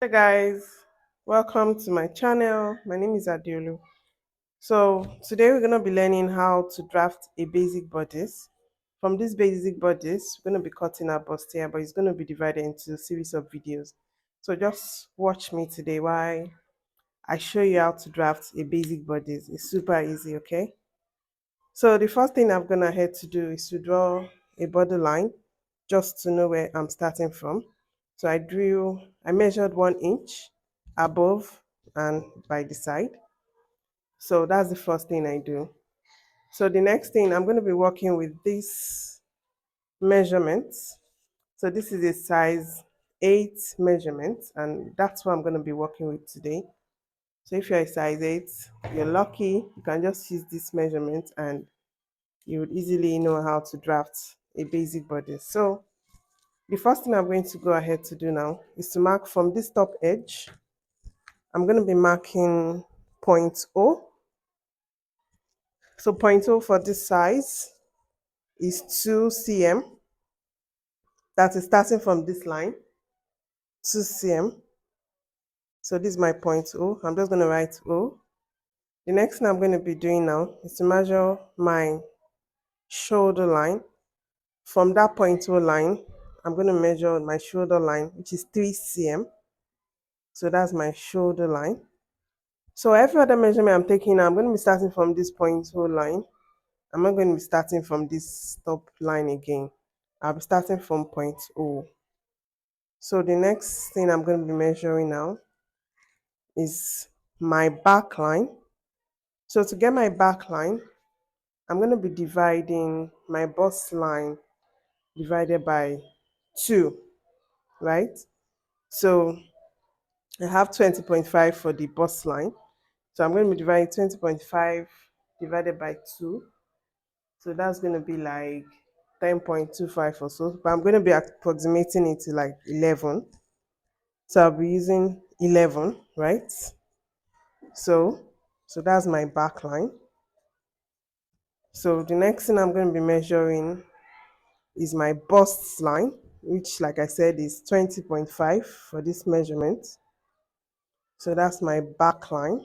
Hi guys, welcome to my channel. My name is Adiolu. So today we're gonna be learning how to draft a basic bodice. From this basic bodice, we're gonna be cutting our bust here, but it's gonna be divided into a series of videos. So just watch me today while I show you how to draft a basic bodice. It's super easy, okay? So the first thing I'm gonna head to do is to draw a border line just to know where I'm starting from. So I measured 1 inch above and by the side. So that's the first thing I do. So the next thing, I'm going to be working with these measurements. So this is a size 8 measurement, and that's what I'm going to be working with today. So if you're a size 8, you're lucky, you can just use this measurement and you would easily know how to draft a basic body. So the first thing I'm going to go ahead to do now is to mark from this top edge. I'm going to be marking point O. So point O for this size is 2 cm. That is starting from this line, 2 cm. So this is my point O. I'm just going to write O. The next thing I'm going to be doing now is to measure my shoulder line. From that point O line, I'm going to measure my shoulder line, which is 3 cm. So that's my shoulder line. So every other measurement I'm taking now, I'm going to be starting from this point O line. I'm not going to be starting from this top line again. I'll be starting from point O. So the next thing I'm going to be measuring now is my back line. So to get my back line, I'm going to be dividing my bust line divided by 2, right? So I have 20.5 for the bust line. So I'm going to be dividing 20.5 divided by 2. So that's going to be like 10.25 or so. But I'm going to be approximating it to like 11. So I'll be using 11, right? So that's my back line. So the next thing I'm going to be measuring is my bust line, which like I said is 20.5 for this measurement. So that's my back line,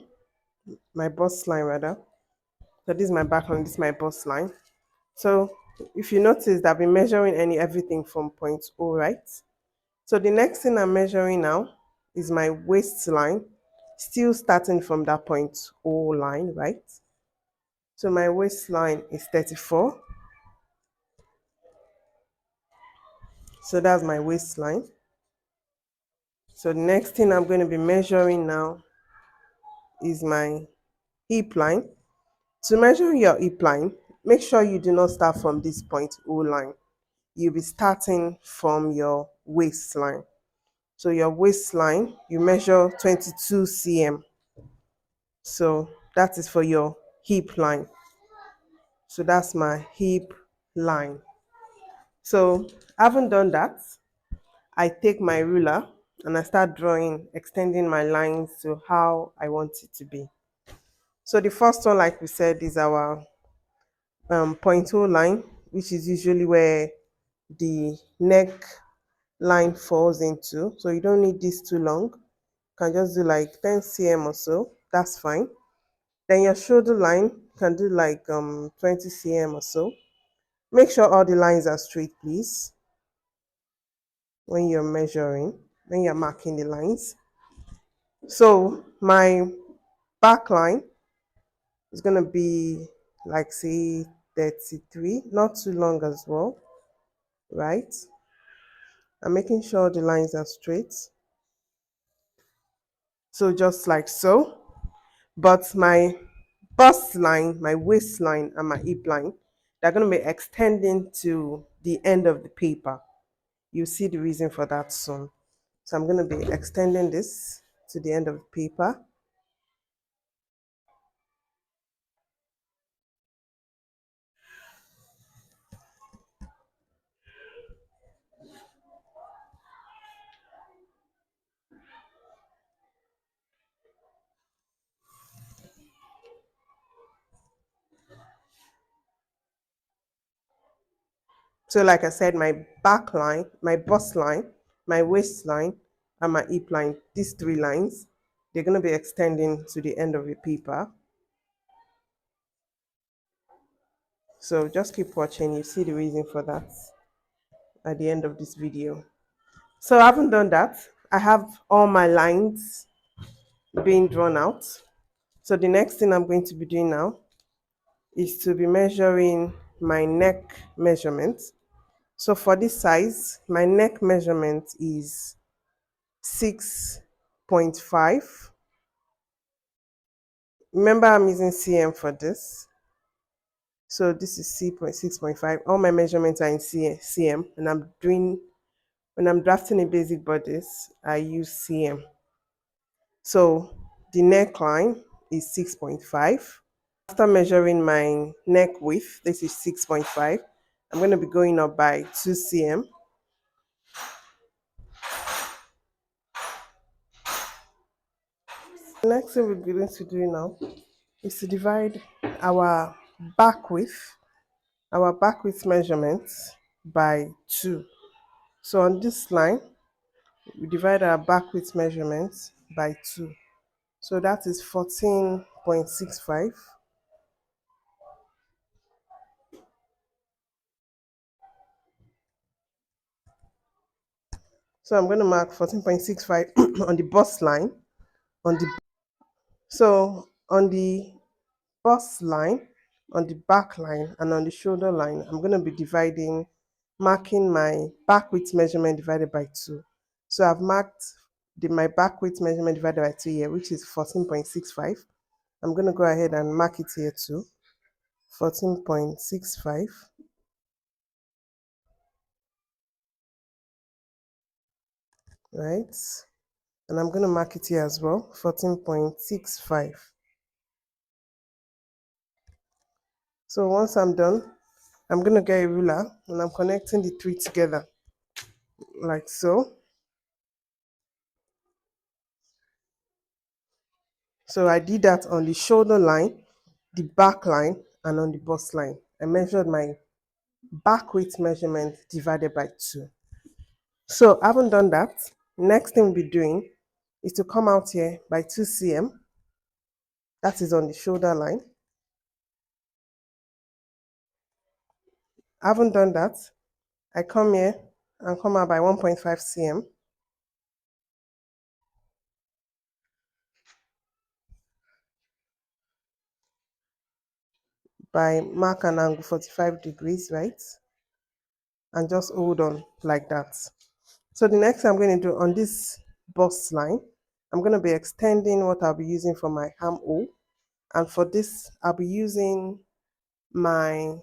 my bust line rather. So this is my back line, this is my bust line. So if you notice that I've been measuring everything from point O, right? So the next thing I'm measuring now is my waistline, still starting from that point O line, right? So my waistline is 34. So that's my waistline. So the next thing I'm going to be measuring now is my hip line. To measure your hip line, make sure you do not start from this point O line. You'll be starting from your waistline. So your waistline, you measure 22 cm. So that is for your hip line. So that's my hip line. So having done that, I take my ruler and I start drawing, extending my lines to how I want it to be. So the first one, like we said, is our point O line, which is usually where the neck line falls into. So you don't need this too long. You can just do like 10 cm or so. That's fine. Then your shoulder line can do like 20 cm or so. Make sure all the lines are straight, please, when you're measuring, when you're marking the lines. So my back line is going to be like say 33, not too long as well, right? I'm making sure the lines are straight. So just like so. But my bust line, my waistline, and my hip line, they're going to be extending to the end of the paper. You see the reason for that soon. So I'm going to be extending this to the end of the paper. So like I said, my back line, my bust line, my waistline, and my hip line, these three lines, they're going to be extending to the end of the paper. So just keep watching, you see the reason for that at the end of this video. So I haven't done that. I have all my lines being drawn out. So the next thing I'm going to be doing now is to be measuring my neck measurement. So for this size, my neck measurement is 6.5. Remember, I'm using cm for this. So this is 6.5. All my measurements are in cm, and when I'm drafting a basic bodice, I use cm. So the neckline is 6.5. After measuring my neck width, this is 6.5. I'm going to be going up by 2 cm. The next thing we're going to do now is to divide our back width, measurements by 2. So on this line, we divide our back width measurements by 2. So that is 14.65. So I'm going to mark 14.65 on the bust line. So on the bust line, on the back line, and on the shoulder line, I'm going to be marking my back width measurement divided by 2. So I've marked my back width measurement divided by 2 here, which is 14.65. I'm going to go ahead and mark it here too, 14.65. Right? And I'm going to mark it here as well, 14.65. So once I'm done, I'm going to get a ruler and I'm connecting the three together like so. So I did that on the shoulder line, the back line, and on the bust line. I measured my back width measurement divided by 2. So I haven't done that. Next thing we'll be doing is to come out here by 2 cm. That is on the shoulder line. I haven't done that. I come here and come out by 1.5 cm. By mark an angle 45 degrees, right? And just hold on like that. So the next thing I'm going to do on this bust line, I'm going to be extending what I'll be using for my armhole. And for this, I'll be using my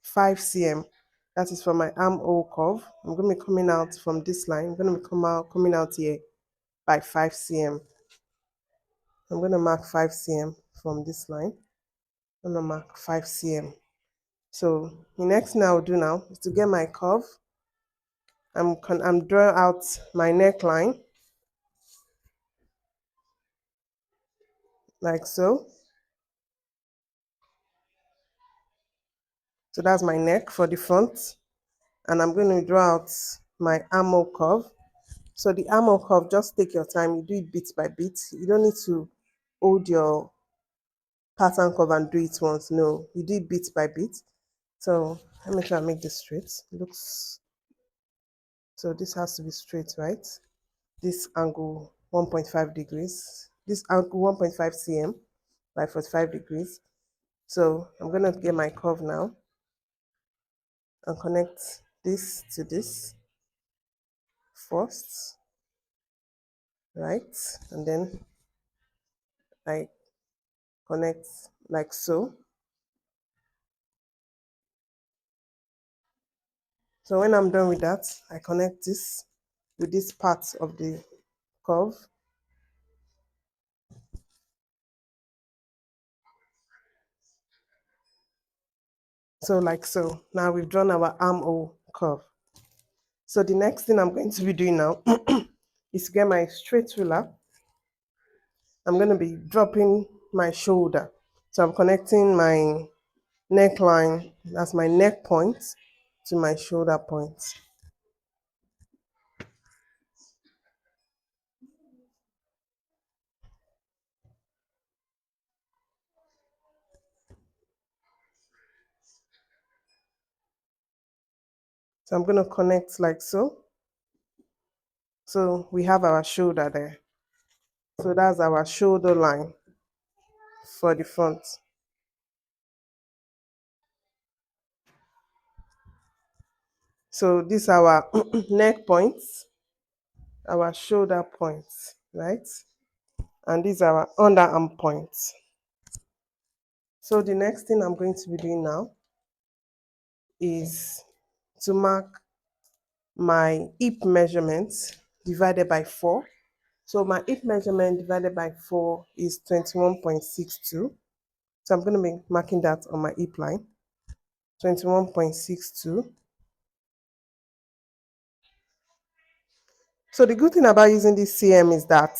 5 cm. That is for my armhole curve. I'm going to be coming out from this line. I'm going to be coming out here by 5 cm. I'm going to mark 5 cm from this line. I'm going to mark 5 cm. So the next thing I'll do now is to get my curve. I'm drawing out my neckline like so. So that's my neck for the front. And I'm going to draw out my armhole curve. So the armhole curve, just take your time. You do it bit by bit. You don't need to hold your pattern curve and do it once. No, you do it bit by bit. So let me try and make this straight. So this has to be straight, right? This angle 1.5 degrees. This angle 1.5 cm by 45 degrees. So I'm going to get my curve now and connect this to this first, right? And then I connect like so. So when I'm done with that, I connect this with this part of the curve. So like so. Now we've drawn our armhole curve. So the next thing I'm going to be doing now is to get my straight ruler. I'm going to be dropping my shoulder. So I'm connecting my neckline, that's my neck point, to my shoulder point. So I'm going to connect like so. So we have our shoulder there. So that's our shoulder line for the front. So these are our neck points, our shoulder points, right? And these are our underarm points. So the next thing I'm going to be doing now is to mark my hip measurement divided by 4. So my hip measurement divided by 4 is 21.62. So I'm going to be marking that on my hip line, 21.62. So the good thing about using this CM is that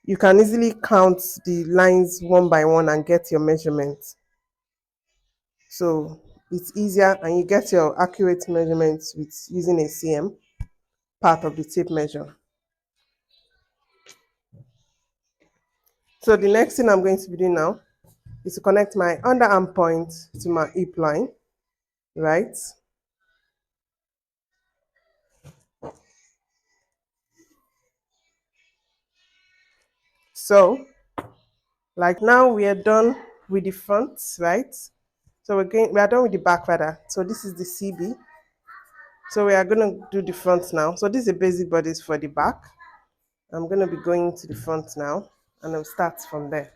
you can easily count the lines one by one and get your measurement. So it's easier and you get your accurate measurements with using a CM, part of the tape measure. So the next thing I'm going to be doing now is to connect my underarm point to my hip line, right? So like now we are done with the front, right? So we are done with the back rather. So this is the CB. So we are going to do the front now. So this is the basic bodice for the back. I'm going to be going to the front now and I'll start from there.